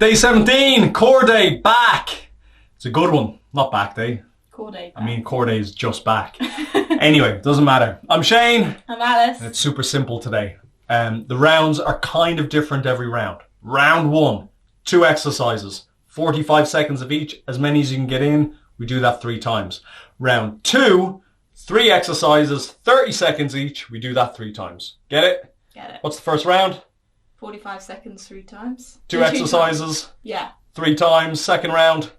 Day 17, core day, back. It's a good one, not back day. Core day. I mean, core day is just back. Anyway, doesn't matter. I'm Shane. I'm Alice. And it's super simple today. The rounds are kind of different every round. Round 1, 2 exercises, 45 seconds of each, as many as you can get in. We do that 3 times. Round 2, 3 exercises, 30 seconds each. We do that 3 times. Get it? Get it. What's the first round? 45 seconds 3 times. 2 exercises. Times. Yeah. 3 times. Second round.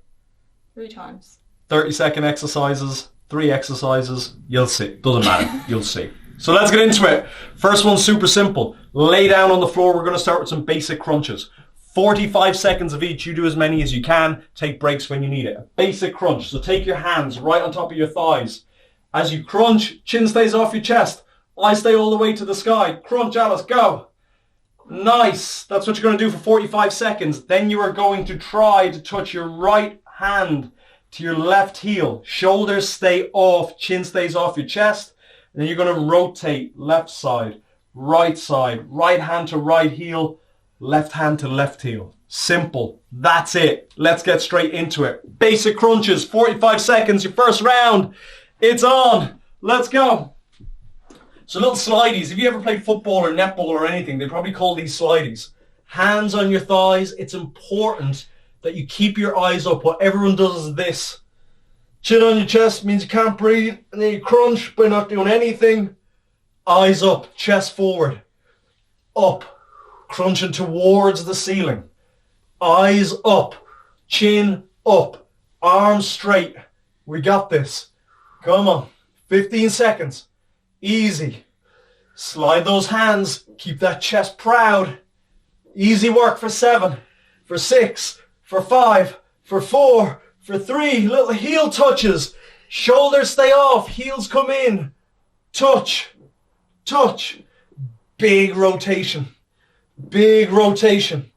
3 times. 30-second exercises. 3 exercises. You'll see. Doesn't matter. You'll see. So let's get into it. First one's super simple. Lay down on the floor. We're going to start with some basic crunches. 45 seconds of each. You do as many as you can. Take breaks when you need it. A basic crunch. So take your hands right on top of your thighs. As you crunch, chin stays off your chest. Eyes stay all the way to the sky. Crunch, Alice. Go. Nice. That's what you're going to do for 45 seconds. Then you are going to try to touch your right hand to your left heel. Shoulders stay off. Chin stays off your chest. And then you're going to rotate left side, right hand to right heel, left hand to left heel. Simple. That's it. Let's get straight into it. Basic crunches, 45 seconds, your first round. It's on. Let's go. So little slideys. If you ever played football or netball or anything, they probably call these slideys. Hands on your thighs. It's important that you keep your eyes up. What everyone does is this. Chin on your chest means you can't breathe, and then you crunch by not doing anything. Eyes up, chest forward. Up. Crunching towards the ceiling. Eyes up. Chin up. Arms straight. We got this. Come on. 15 seconds. Easy. Slide those hands. Keep that chest proud. Easy work for 7, for 6, for 5, for 4, for 3. Little heel touches. Shoulders stay off. Heels come in. Touch. Touch. Big rotation. Big rotation.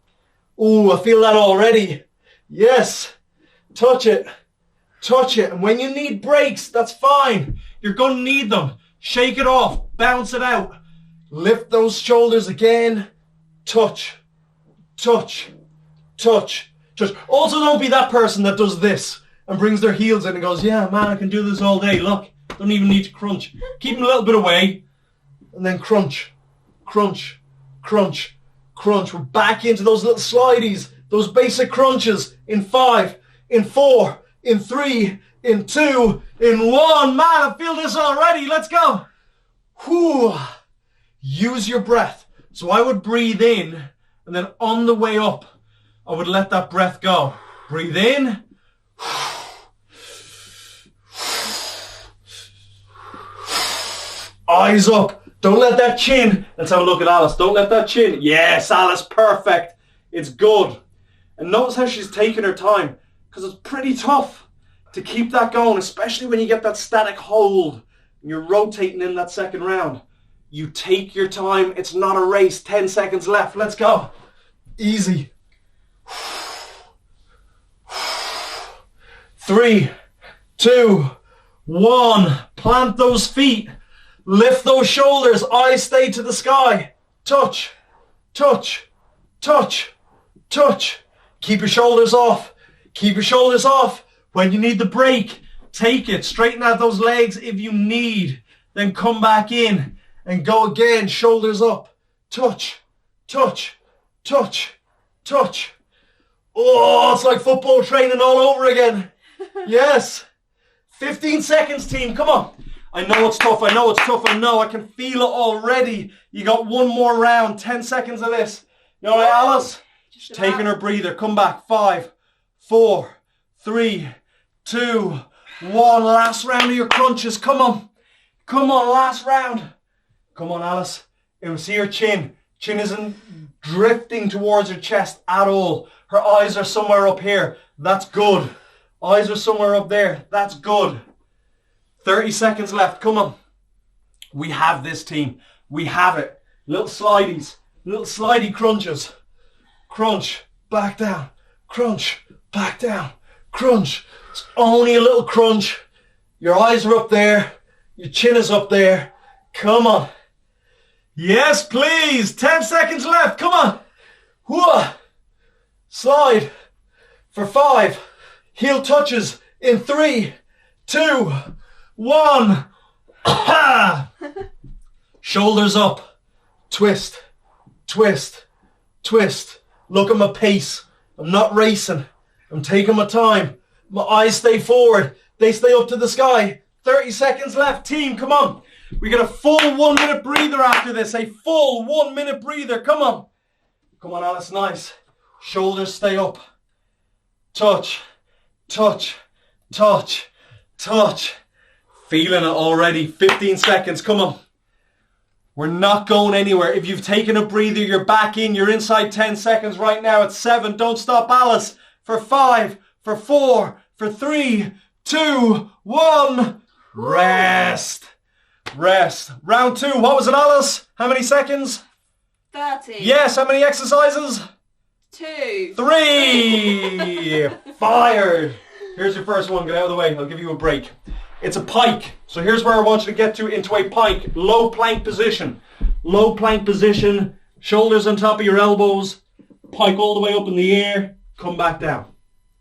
Ooh, I feel that already. Yes. Touch it. Touch it. And when you need breaks, that's fine. You're going to need them. Shake it off. Bounce it out. Lift those shoulders again. Touch. Touch. Touch. Touch. Also, don't be that person that does this and brings their heels in and goes, yeah, man, I can do this all day. Look, don't even need to crunch. Keep them a little bit away. And then crunch. Crunch. Crunch. Crunch. We're back into those little slideys. Those basic crunches in 5, in 4, in 3, in 2, in 1. Man, I feel this already. Let's go. Whew. Use your breath. So I would breathe in, and then on the way up, I would let that breath go. Breathe in. Eyes up. Don't let that chin. Let's have a look at Alice. Don't let that chin. Yes, Alice, perfect. It's good. And notice how she's taking her time, because it's pretty tough to keep that going, especially when you get that static hold and you're rotating in that second round. You take your time. It's not a race. 10 seconds left. Let's go. Easy. 3, 2, 1. Plant those feet. Lift those shoulders. Eyes stay to the sky. Touch. Touch. Touch. Touch. Keep your shoulders off. Keep your shoulders off. When you need the break, take it. Straighten out those legs if you need. Then come back in and go again. Shoulders up. Touch. Touch. Touch. Touch. Oh, it's like football training all over again. Yes. 15 seconds, team. Come on. I know it's tough. I know it's tough. I know. I can feel it already. You got one more round. 10 seconds of this. You all right, Alice? Just taking her breather. Come back. 5, 4, 3, 2, 1. Last round of your crunches. Come on. Come on. Last round. Come on, Alice. It was her chin. Chin isn't drifting towards her chest at all. Her eyes are somewhere up here. That's good. Eyes are somewhere up there. That's good. 30 seconds left. Come on. We have this, team. We have it. Little slideys. Little slidey crunches. Crunch. Back down. Crunch. Back down. Crunch. It's only a little crunch. Your eyes are up there. Your chin is up there. Come on. Yes, please. 10 seconds left. Come on. Whoa. Slide for 5. Heel touches in 3, 2, 1. Shoulders up. Twist, twist, twist. Look at my pace. I'm not racing. I'm taking my time. My eyes stay forward. They stay up to the sky. 30 seconds left. Team, come on. We get a full 1 minute breather after this. A full 1 minute breather. Come on. Come on, Alice. Nice. Shoulders stay up. Touch, touch, touch, touch. Feeling it already. 15 seconds. Come on. We're not going anywhere. If you've taken a breather, you're back in. You're inside 10 seconds right now. It's 7. Don't stop, Alice. For 5, for 4, for 3, 2, 1. Rest. Rest. Round 2. What was it, Alice? How many seconds? 30. Yes. How many exercises? 2. 3. Fired. Here's your first one. Get out of the way. I'll give you a break. It's a pike. So here's where I want you to get to, into a pike. Low plank position. Low plank position. Shoulders on top of your elbows. Pike all the way up in the air. Come back down.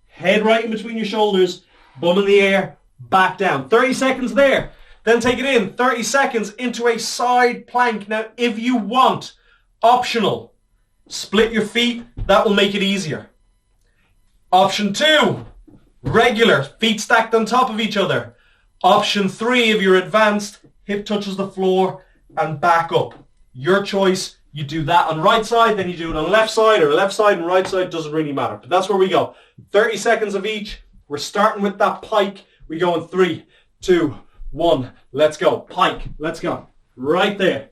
Head right in between your shoulders. Bum in the air. Back down. 30 seconds there. Then take it in. 30 seconds into a side plank. Now, if you want, optional, split your feet. That will make it easier. Option 2, regular. Feet stacked on top of each other. Option 3, if you're advanced, hip touches the floor and back up. Your choice. You do that on right side, then you do it on left side, or left side and right side, doesn't really matter. But that's where we go. 30 seconds of each. We're starting with that pike. We go in 3, 2, 1. Let's go. Pike. Let's go. Right there.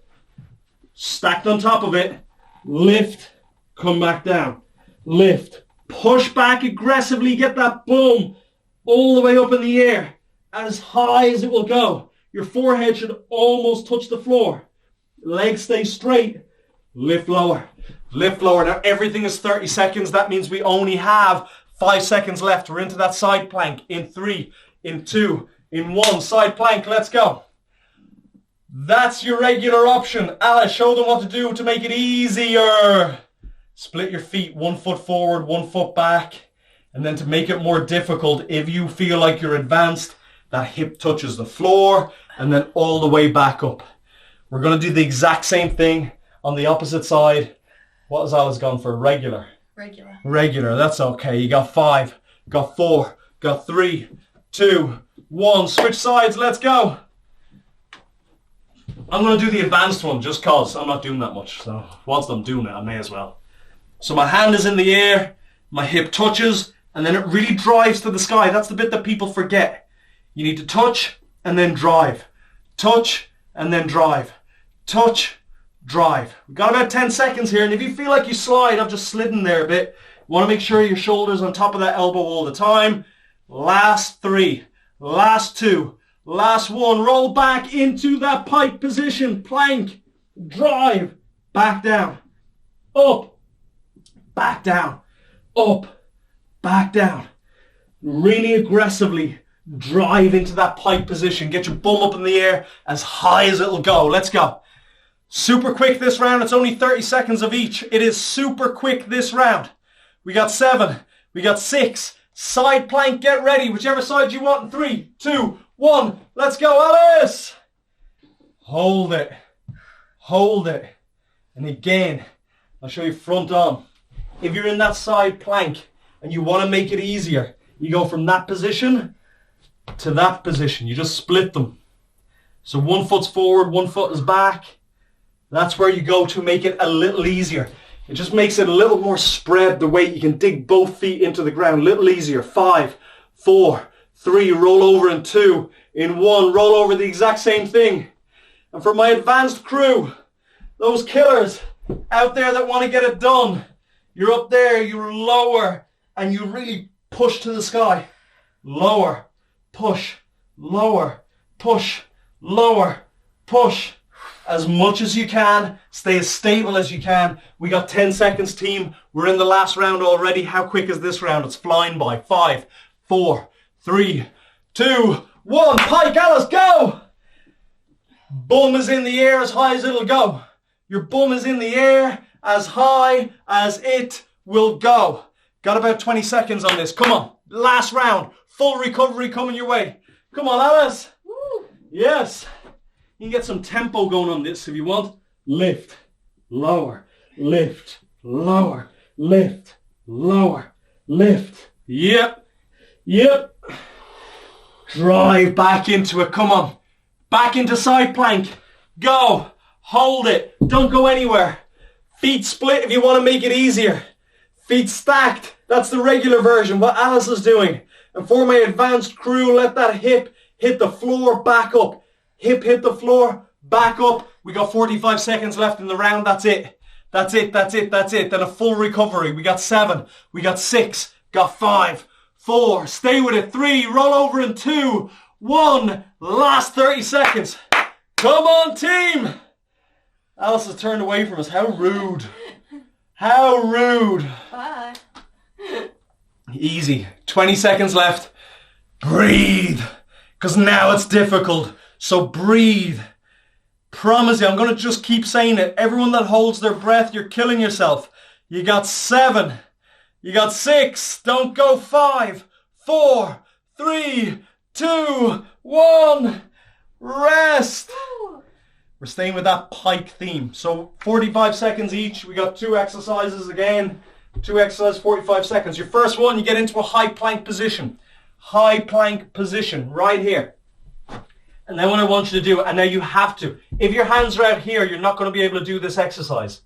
Stacked on top of it. Lift. Come back down. Lift. Push back aggressively. Get that boom all the way up in the air. As high as it will go. Your forehead should almost touch the floor. Legs stay straight. Lift lower. Lift lower. Now everything is 30 seconds. That means we only have 5 seconds left. We're into that side plank. In 3, in 2, in 1. Side plank. Let's go. That's your regular option. Alice, show them what to do to make it easier. Split your feet. 1 foot forward, 1 foot back. And then to make it more difficult, if you feel like you're advanced, that hip touches the floor and then all the way back up. We're going to do the exact same thing on the opposite side. What has Alice gone for? Regular. Regular. Regular. That's okay. You got 5, got 4, got 3, 2, 1. Switch sides. Let's go. I'm going to do the advanced one just because I'm not doing that much. So whilst I'm doing it, I may as well. So my hand is in the air. My hip touches. And then it really drives to the sky. That's the bit that people forget. You need to touch and then drive. Touch and then drive. Touch, drive. We've got about 10 seconds here. And if you feel like you slide, I've just slid in there a bit. You want to make sure your shoulder's on top of that elbow all the time. Last 3. Last 2. Last 1. Roll back into that pike position. Plank. Drive. Back down. Up. Back down. Up. Back down. Really aggressively drive into that pike position. Get your bum up in the air as high as it'll go. Let's go. Super quick this round. It's only 30 seconds of each. It is super quick this round. We got 7. We got 6. Side plank. Get ready. Whichever side you want in 3, 2, 1. Let's go, Alice. Hold it. Hold it. And again, I'll show you front on. If you're in that side plank and you want to make it easier, you go from that position to that position. You just split them. So 1 foot's forward, 1 foot is back. That's where you go to make it a little easier. It just makes it a little more spread, the weight. You can dig both feet into the ground. A little easier. 5, 4, 3, roll over in 2. In 1, roll over, the exact same thing. And for my advanced crew, those killers out there that want to get it done, you're up there, you're lower, and you really push to the sky. Lower. Push, lower, push, lower, push. As much as you can, stay as stable as you can. We got 10 seconds, team. We're in the last round already. How quick is this round? It's flying by. 5, 4, 3, 2, 1. Pike, Alice, go! Bum is in the air as high as it'll go. Your bum is in the air as high as it will go. Got about 20 seconds on this. Come on. Last round. Full recovery coming your way. Come on, Alice. Woo. Yes. You can get some tempo going on this if you want. Lift, lower, lift, lower, lift, lower, lift. Yep. Yep. Drive back into it. Come on. Back into side plank. Go. Hold it. Don't go anywhere. Feet split if you want to make it easier. Feet stacked. That's the regular version, what Alice is doing. And for my advanced crew, let that hip hit the floor, back up. Hip hit the floor, back up. We got 45 seconds left in the round. That's it. That's it. That's it. That's it. Then a full recovery. We got 7. We got 6. Got 5. 4. Stay with it. 3. Roll over in 2. 1. Last 30 seconds. Come on, team. Alice has turned away from us. How rude. How rude. Bye. Easy. 20 seconds left. Breathe. Because now it's difficult. So breathe. Promise you, I'm going to just keep saying it. Everyone that holds their breath, you're killing yourself. You got 7. You got 6. Don't go 5. 4. 3. 2. 1. Rest. We're staying with that pike theme. So 45 seconds each. We got 2 exercises again. 2 exercises, 45 seconds. Your first one, you get into a high plank position. High plank position, right here. And then what I want you to do, and now you have to, if your hands are out here, you're not going to be able to do this exercise.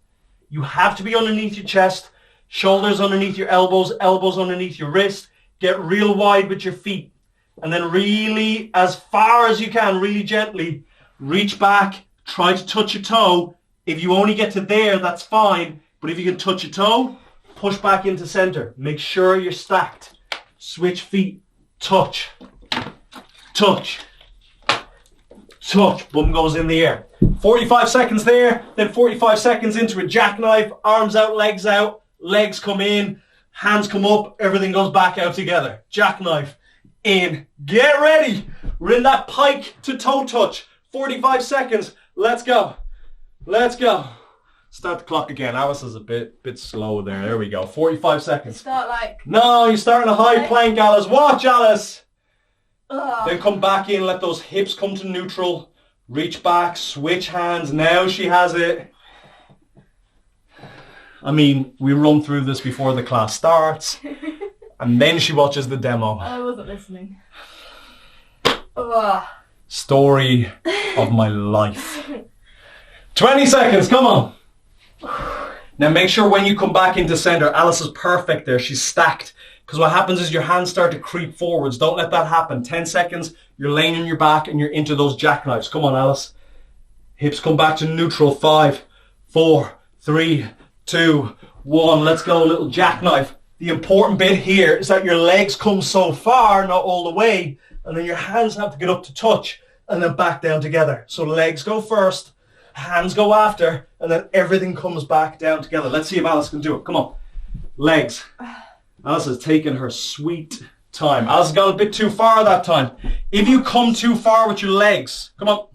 You have to be underneath your chest, shoulders underneath your elbows, elbows underneath your wrist. Get real wide with your feet. And then really, as far as you can, really gently, reach back, try to touch your toe. If you only get to there, that's fine. But if you can touch your toe, push back into center. Make sure you're stacked. Switch feet. Touch. Touch. Touch. Bum goes in the air. 45 seconds there. Then 45 seconds into a jackknife. Arms out, legs out. Legs come in. Hands come up. Everything goes back out together. Jackknife. In. Get ready. We're in that pike to toe touch. 45 seconds. Let's go. Let's go. Start the clock again. Alice is a bit slow there. There we go. 45 seconds. Start like... No, you're starting a high plank, Alice. Watch, Alice. Ugh. Then come back in. Let those hips come to neutral. Reach back. Switch hands. Now she has it. I mean, we run through this before the class starts. And then she watches the demo. I wasn't listening. Ugh. Story of my life. 20 seconds. Come on. Now make sure when you come back into center, Alice is perfect there. She's stacked. Because what happens is your hands start to creep forwards. Don't let that happen. 10 seconds, you're laying on your back and you're into those jackknives. Come on, Alice. Hips come back to neutral. 5, 4, 3, 2, 1. Let's go, little jackknife. The important bit here is that your legs come so far, not all the way, and then your hands have to get up to touch and then back down together. So legs go first, hands go after, and then everything comes back down together. Let's see if Alice can do it. Come on. Legs. Alice has taken her sweet time. Alice has gone a bit too far that time. If you come too far with your legs, come on,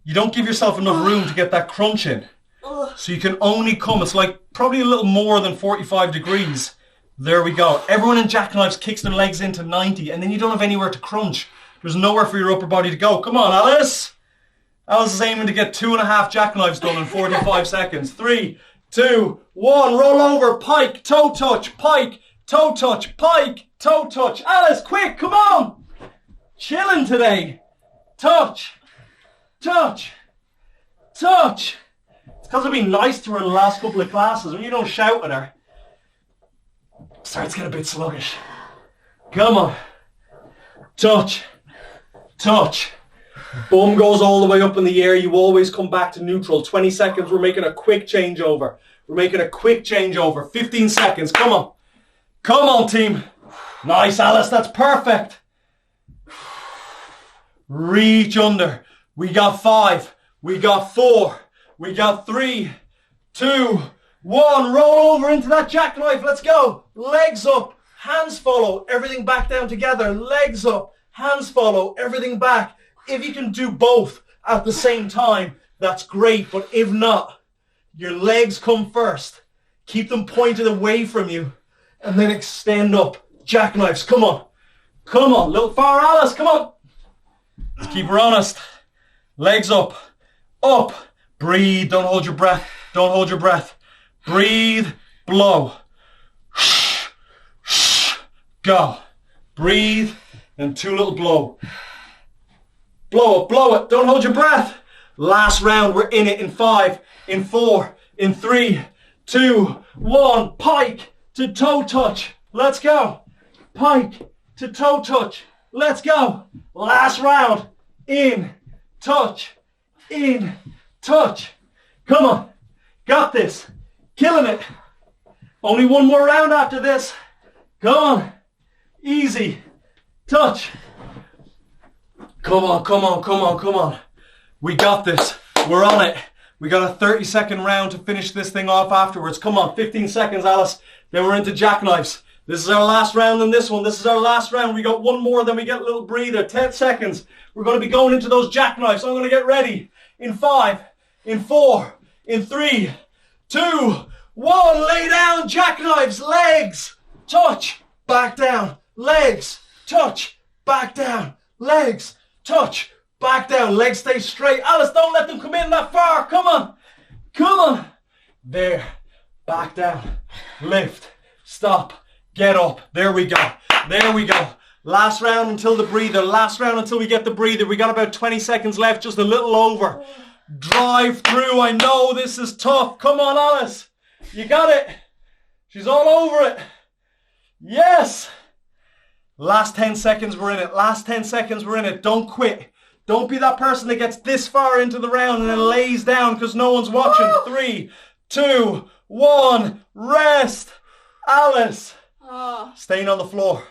you don't give yourself enough room to get that crunch in. So you can only come, it's like probably a little more than 45 degrees. There we go. Everyone in jackknives kicks their legs into 90 and then you don't have anywhere to crunch. There's nowhere for your upper body to go. Come on, Alice. Alice is aiming to get 2.5 jackknives done in 45 seconds. 3, 2, 1. Roll over. Pike. Toe touch. Pike. Toe touch. Pike. Toe touch. Alice, quick. Come on. Chilling today. Touch. Touch. Touch. It's because I've been nice to her in the last couple of classes. When you don't shout at her, it starts getting a bit sluggish. Come on. Touch. Touch. Bum goes all the way up in the air. You always come back to neutral. 20 seconds. We're making a quick changeover. We're making a quick changeover. 15 seconds. Come on. Come on, team. Nice, Alice. That's perfect. Reach under. We got 5. We got 4. We got 3, 2, 1. Roll over into that jackknife. Let's go. Legs up. Hands follow. Everything back down together. Legs up. Hands follow. Everything back. If you can do both at the same time, that's great. But if not, your legs come first. Keep them pointed away from you. and then extend up. Jackknives, come on. Come on, little far Alice, come on. Let's keep her honest. Legs up, up. Breathe, don't hold your breath. Don't hold your breath. Breathe, blow. Go. Breathe, and 2 little blow. Blow it, don't hold your breath. Last round, we're in it in 5, in 4, in 3, 2, 1. Pike to toe touch. Let's go. Pike to toe touch. Let's go. Last round. In, touch, in, touch. Come on. Got this. Killing it. Only one more round after this. Come on. Easy. Touch. Come on, come on, come on, come on. We got this. We're on it. We got a 30-second round to finish this thing off afterwards. Come on, 15 seconds, Alice. Then we're into jackknives. This is our last round in this one. This is our last round. We got one more, then we get a little breather. 10 seconds. We're going to be going into those jackknives. So I'm going to get ready. In 5, in 4, in 3, 2, 1. Lay down, jackknives. Legs, touch, back down. Legs, touch, back down. Legs, touch, back down. Legs stay straight. Alice, don't let them come in that far. Come on. Come on. There. Back down. Lift. Stop. Get up. There we go. There we go. Last round until the breather. Last round until we get the breather. We got about 20 seconds left. Just a little over. Drive through. I know this is tough. Come on, Alice. You got it. She's all over it. Yes. Last 10 seconds, we're in it. Last 10 seconds, we're in it. Don't quit. Don't be that person that gets this far into the round and then lays down because no one's watching. 3, 2, 1. Rest. Alice. Staying on the floor.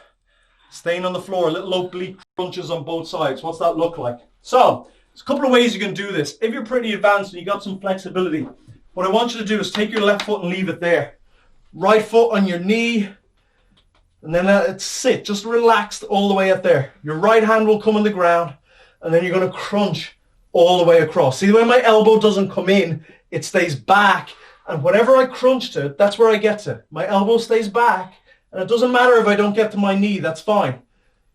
Staying on the floor. Little oblique crunches on both sides. What's that look like? So, there's a couple of ways you can do this. If you're pretty advanced and you got some flexibility, what I want you to do is take your left foot and leave it there. Right foot on your knee. And then sit, just relaxed all the way up there. Your right hand will come on the ground, and then you're going to crunch all the way across. See the way my elbow doesn't come in, it stays back, and whatever I crunch to, that's where I get to. My elbow stays back, and it doesn't matter if I don't get to my knee, that's fine.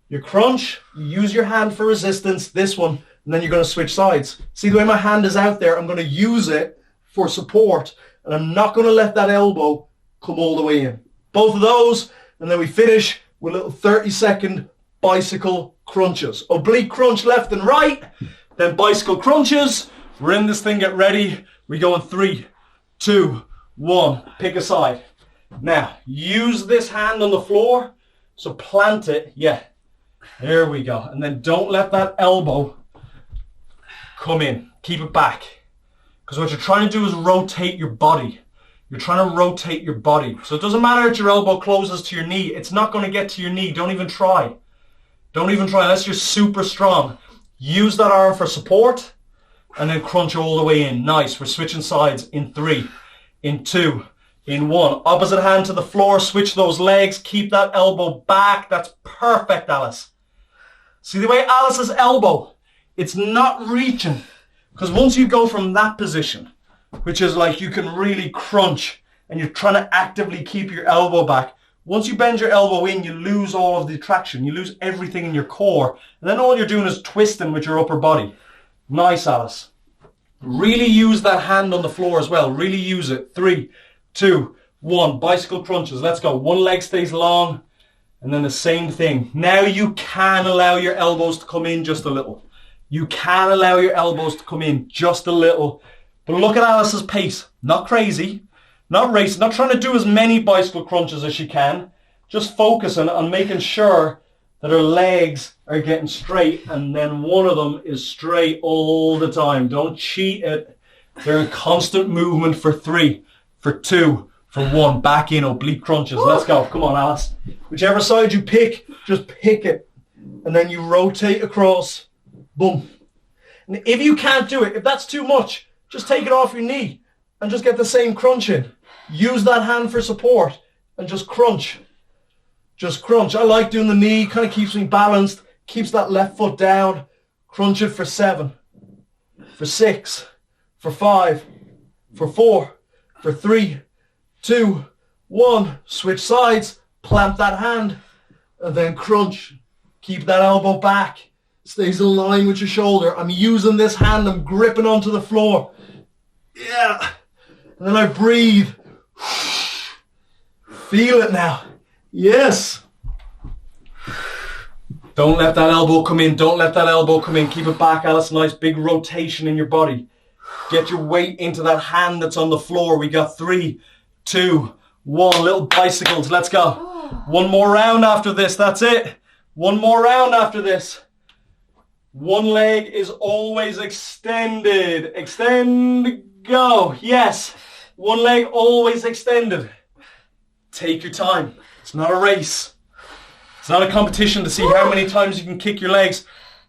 You crunch, you use your hand for resistance, this one, and then you're going to switch sides. See the way my hand is out there, I'm going to use it for support, and I'm not going to let that elbow come all the way in. Both of those. And then we finish with little 30-second bicycle crunches. Oblique crunch left and right, then bicycle crunches. We're in this thing, get ready. We go in 3, 2, 1. Pick a side. Now, use this hand on the floor. So plant it. Yeah. There we go. And then don't let that elbow come in. Keep it back. Because what you're trying to do is rotate your body. You're trying to rotate your body. So it doesn't matter if your elbow closes to your knee. It's not going to get to your knee. Don't even try. Don't even try unless you're super strong. Use that arm for support and then crunch all the way in. Nice. We're switching sides in 3, in 2, in 1. Opposite hand to the floor. Switch those legs. Keep that elbow back. That's perfect, Alice. See the way Alice's elbow, it's not reaching. Because once you go from that position, which is like you can really crunch and you're trying to actively keep your elbow back. Once you bend your elbow in, you lose all of the traction. You lose everything in your core. And then all you're doing is twisting with your upper body. Nice, Alice. Really use that hand on the floor as well. Really use it. 3, 2, 1. Bicycle crunches. Let's go. One leg stays long. And then the same thing. Now you can allow your elbows to come in just a little. You can allow your elbows to come in just a little. But look at Alice's pace. Not crazy, not racing, not trying to do as many bicycle crunches as she can. Just focusing on making sure that her legs are getting straight and then one of them is straight all the time. Don't cheat it. They're in constant movement for 3, for 2, for 1. Back in oblique crunches. Let's go. Come on, Alice. Whichever side you pick, just pick it. And then you rotate across. Boom. And if you can't do it, if that's too much, just take it off your knee and just get the same crunch in. Use that hand for support and just crunch. Just crunch. I like doing the knee. Kind of keeps me balanced. Keeps that left foot down. Crunch it for 7, for 6, for 5, for 4, for 3, 2, 1. Switch sides. Plant that hand. And then crunch. Keep that elbow back. Stays in line with your shoulder. I'm using this hand. I'm gripping onto the floor. Yeah. And then I breathe. Feel it now. Yes. Don't let that elbow come in. Don't let that elbow come in. Keep it back, Alice. Nice big rotation in your body. Get your weight into that hand that's on the floor. We got 3, 2, 1. Little bicycles. Let's go. One more round after this. That's it. One more round after this. One leg is always extended. Extend. Go. Yes. One leg always extended. Take your time. It's not a race. It's not a competition to see how many times you can kick your legs.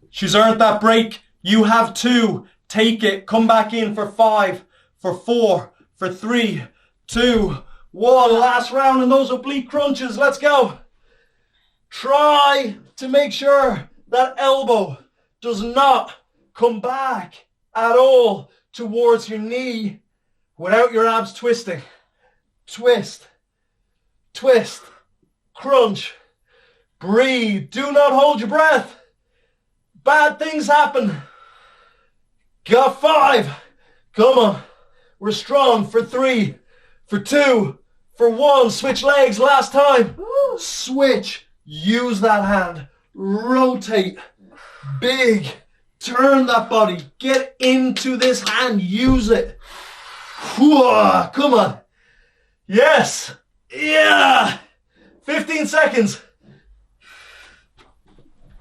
She's earned that break. You have 2. Take it. Come back in for 5, for 4, for 3, 2, 1. Last round and those oblique crunches. Let's go. Try to make sure that elbow does not come back at all towards your knee without your abs twisting. Twist. Twist. Crunch. Breathe. Do not hold your breath. Bad things happen. Got 5. Come on. We're strong for 3, for 2, for 1. Switch legs last time. Switch. Use that hand. Rotate. Big. Turn that body. Get into this hand. Use it. Come on. Yes. Yeah. 15 seconds.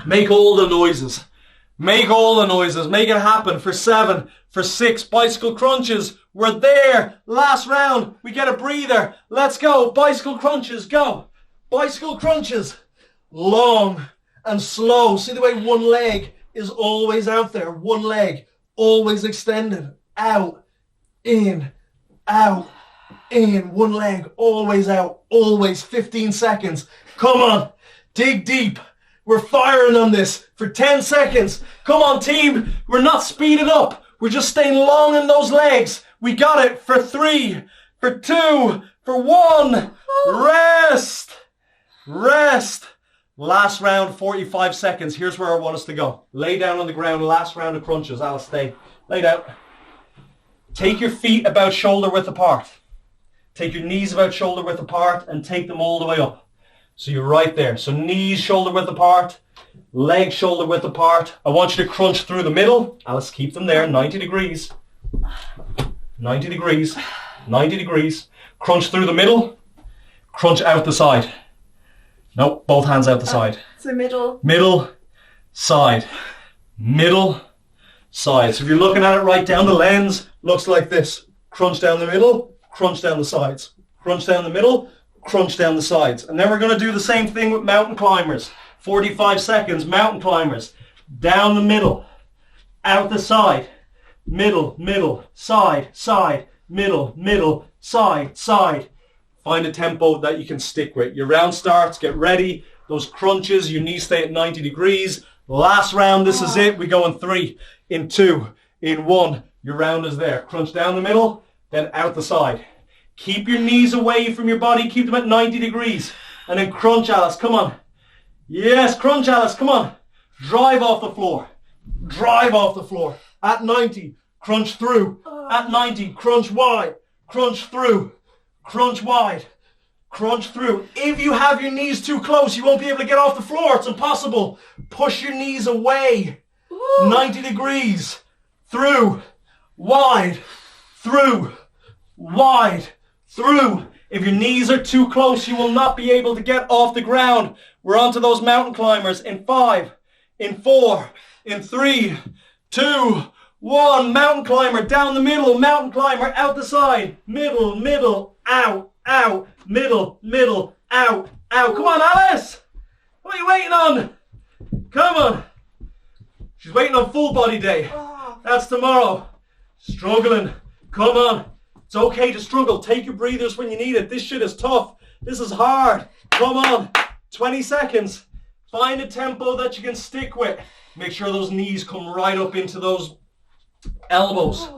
Make all the noises. Make all the noises. Make it happen for 7, for 6. Bicycle crunches. We're there. Last round. We get a breather. Let's go. Bicycle crunches. Go. Bicycle crunches. Long and slow. See the way one leg is always out there. One leg always extended. Out. In. Out. In. One leg always out. Always 15 seconds. Come on. Dig deep. We're firing on this for 10 seconds. Come on, team. We're not speeding up. We're just staying long in those legs. We got it for 3, for 2, for 1. Rest. Rest. Last round, 45 seconds. Here's where I want us to go. Lay down on the ground. Last round of crunches. Alice, stay. Lay down. Take your feet about shoulder width apart. Take your knees about shoulder width apart and take them all the way up. So you're right there. So knees shoulder width apart, legs shoulder width apart. I want you to crunch through the middle. Alice, keep them there. 90 degrees. 90 degrees. 90 degrees. Crunch through the middle. Crunch out the side. Nope, both hands out the side. So middle. Middle, side. Middle, side. So if you're looking at it right down the lens, looks like this. Crunch down the middle, crunch down the sides. Crunch down the middle, crunch down the sides. And then we're going to do the same thing with mountain climbers. 45 seconds, mountain climbers. Down the middle, out the side. Middle, middle, side, side. Middle, middle, side, side. Find a tempo that you can stick with. Your round starts, get ready. Those crunches, your knees stay at 90 degrees. Last round, this is it. We go in 3, in 2, in 1. Your round is there. Crunch down the middle, then out the side. Keep your knees away from your body. Keep them at 90 degrees. And then crunch, Alice. Come on. Yes, crunch, Alice. Come on. Drive off the floor. Drive off the floor. At 90, crunch through. At 90, crunch wide. Crunch through. Crunch wide. Crunch through. If you have your knees too close, you won't be able to get off the floor. It's impossible. Push your knees away. 90 degrees. Through. Wide. Through. Wide. Through. If your knees are too close, you will not be able to get off the ground. We're on to those mountain climbers in 5, in 4, in 3, 2, 1. Mountain climber down the middle. Mountain climber out the side. Middle, middle, out, out. Middle, middle, out, out. Come on, Alice. What are you waiting on? Come on. She's waiting on full body day. That's tomorrow. Struggling. Come on. It's okay to struggle. Take your breathers when you need it. This shit is tough. This is hard. Come on. 20 seconds. Find a tempo that you can stick with. Make sure those knees come right up into those elbows.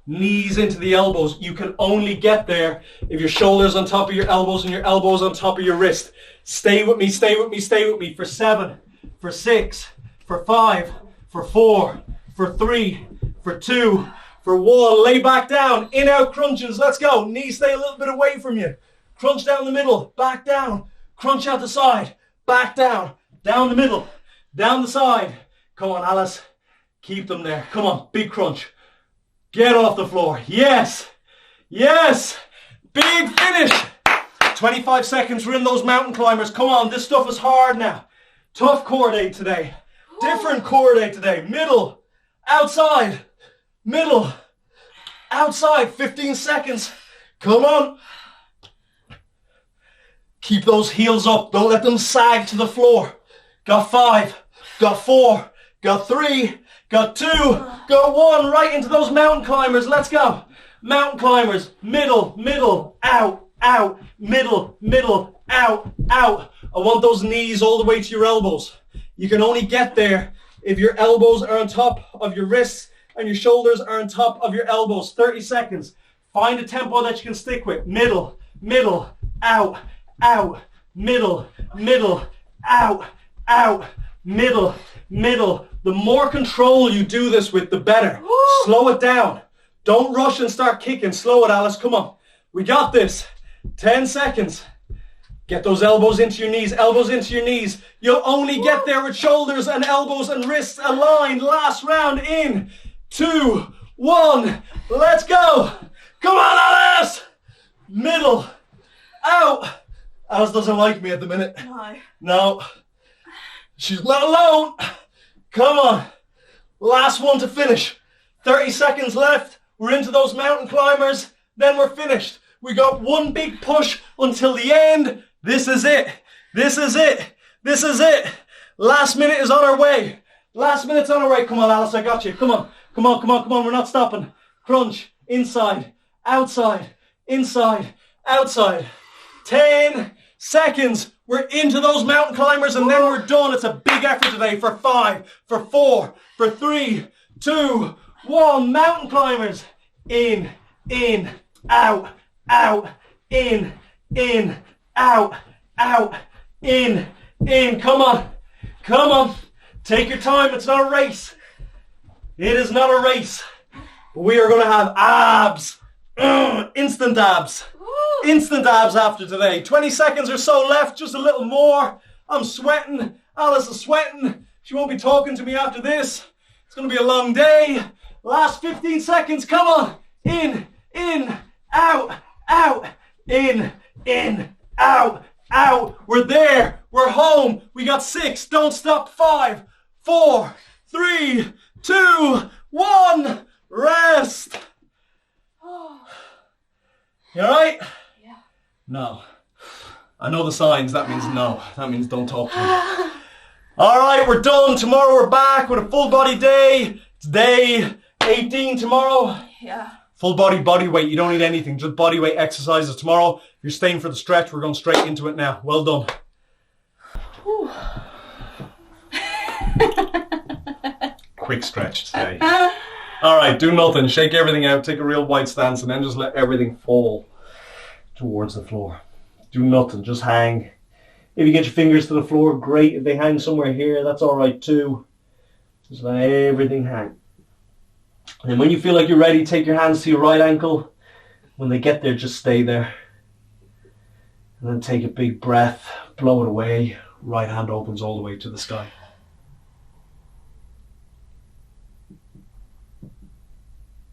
knees into the elbows. You can only get there if your shoulders on top of your elbows and your elbows on top of your wrist. Stay with me, stay with me, stay with me for 7, for 6, for 5, for 4, for 3, for 2, for 1. Lay back down, in out crunches, let's go. Knees stay a little bit away from you. Crunch down the middle, back down. Crunch out the side, back down. Down the middle, down the side. Come on, Alice. Keep them there. Come on, big crunch. Get off the floor. Yes. Yes. Big finish. 25 seconds. We're in those mountain climbers. Come on, this stuff is hard now. Tough core day today. Different core day today. Middle, outside, middle, outside. 15 seconds. Come on. Keep those heels up. Don't let them sag to the floor. Got 5, got 4, got 3, got 2, got 1. Right into those mountain climbers. Let's go. Mountain climbers. Middle, middle, out, out, middle, middle, out, out. I want those knees all the way to your elbows. You can only get there if your elbows are on top of your wrists and your shoulders are on top of your elbows. 30 seconds. Find a tempo that you can stick with. Middle, middle, out, out, middle, middle, out, out, middle, middle. The more control you do this with, the better. Woo! Slow it down. Don't rush and start kicking. Slow it, Alice. Come on. We got this. 10 seconds. Get those elbows into your knees. Elbows into your knees. You'll only get there with shoulders and elbows and wrists aligned. Last round in 2, 1. Let's go. Come on, Alice. Middle. Out. Alice doesn't like me at the minute. No. She's not alone. Come on. Last one to finish. 30 seconds left. We're into those mountain climbers. Then we're finished. We got one big push until the end. This is it. This is it. This is it. Last minute is on our way. Last minute's on our way. Come on, Alice, I got you. Come on. Come on, come on, come on. We're not stopping. Crunch. Inside. Outside. Inside. Outside. 10 seconds. We're into those mountain climbers and then we're done. It's a big effort today for 5, for 4, for 3, 2, 1. Mountain climbers. In, out, out, in, out, out, in. Come on. Come on. Take your time. It's not a race. It is not a race. We are going to have abs. Instant abs. Instant abs after today. 20 seconds or so left. Just a little more. I'm sweating. Alice is sweating. She won't be talking to me after this. It's going to be a long day. Last 15 seconds. Come on. In, out, out, in, out, out. We're there. We're home. We got 6. Don't stop. 5, 4, 3, 2, 1. Rest. You alright? Yeah. No. I know the signs. That means no. That means don't talk to me. Alright, we're done. Tomorrow we're back with a full body day. It's day 18 tomorrow. Yeah. Full body weight. You don't need anything. Just body weight exercises tomorrow. If you're staying for the stretch, we're going straight into it now. Well done. Quick stretch today. Alright, do nothing. Shake everything out. Take a real wide stance and then just let everything fall towards the floor. Do nothing. Just hang. If you get your fingers to the floor, great. If they hang somewhere here, that's alright too. Just let everything hang. And when you feel like you're ready, take your hands to your right ankle. When they get there, just stay there. And then take a big breath. Blow it away. Right hand opens all the way to the sky.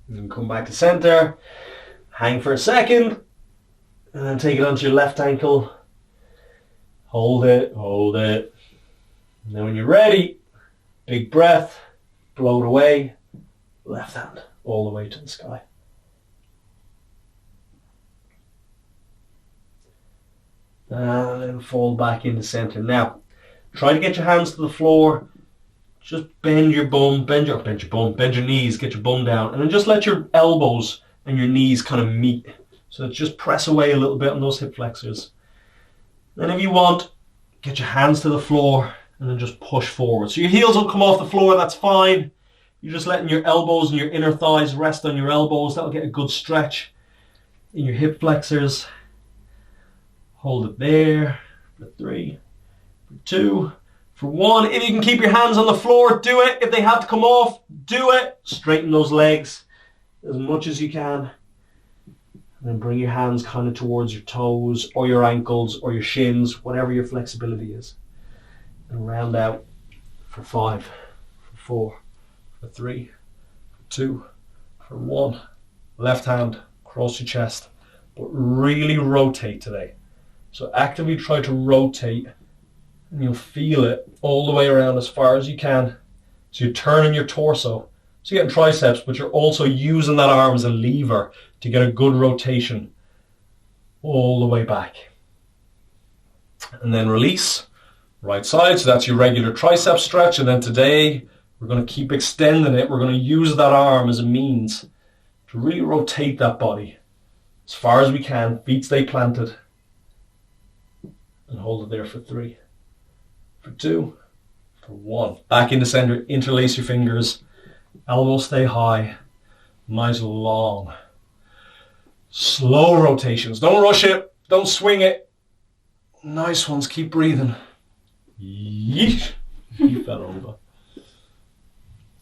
And then come back to center. Hang for a second. And then take it onto your left ankle. Hold it, hold it. And then when you're ready, big breath. Blow it away. Left hand all the way to the sky. And then fall back into center. Now, try to get your hands to the floor. Just bend your bum, bend your knees, get your bum down. And then just let your elbows and your knees kind of meet. So just press away a little bit on those hip flexors. Then if you want, get your hands to the floor and then just push forward. So your heels will come off the floor, that's fine. You're just letting your elbows and your inner thighs rest on your elbows. That'll get a good stretch in your hip flexors. Hold it there for 3, for 2, for 1. If you can keep your hands on the floor, do it. If they have to come off, do it. Straighten those legs as much as you can. And then bring your hands kind of towards your toes or your ankles or your shins, whatever your flexibility is. And round out for 5, for 4, for 3, for 2, for 1. Left hand across your chest. But really rotate today. So actively try to rotate, and you'll feel it all the way around as far as you can. So you're turning your torso. So you're getting triceps, but you're also using that arm as a lever to get a good rotation all the way back. And then release, right side. So that's your regular tricep stretch. And then today, we're going to keep extending it. We're going to use that arm as a means to really rotate that body as far as we can. Feet stay planted. And hold it there for 3, for 2, for 1. Back in the center, interlace your fingers. Elbows stay high. Nice long, slow rotations. Don't rush it. Don't swing it. Nice ones. Keep breathing. Yeesh. You fell over.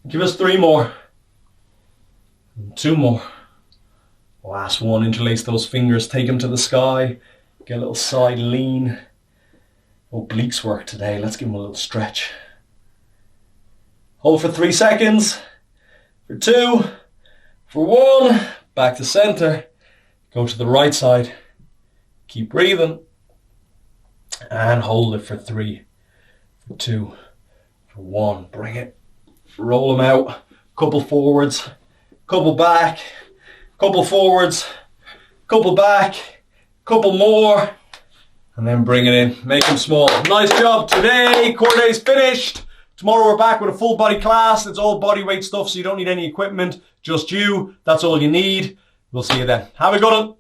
Give us 3 more. And 2 more. Last one. Interlace those fingers. Take them to the sky. Get a little side lean. Obliques work today. Let's give them a little stretch. Hold for 3 seconds. For 2. For 1. Back to center. Go to the right side. Keep breathing. And hold it for 3. For 2. For 1. Bring it. Roll them out. Couple forwards. Couple back. Couple forwards. Couple back. Couple more. And then bring it in. Make them small. Nice job today. Core day's finished. Tomorrow we're back with a full body class. It's all body weight stuff, so you don't need any equipment. Just you. That's all you need. We'll see you then. Have a good one.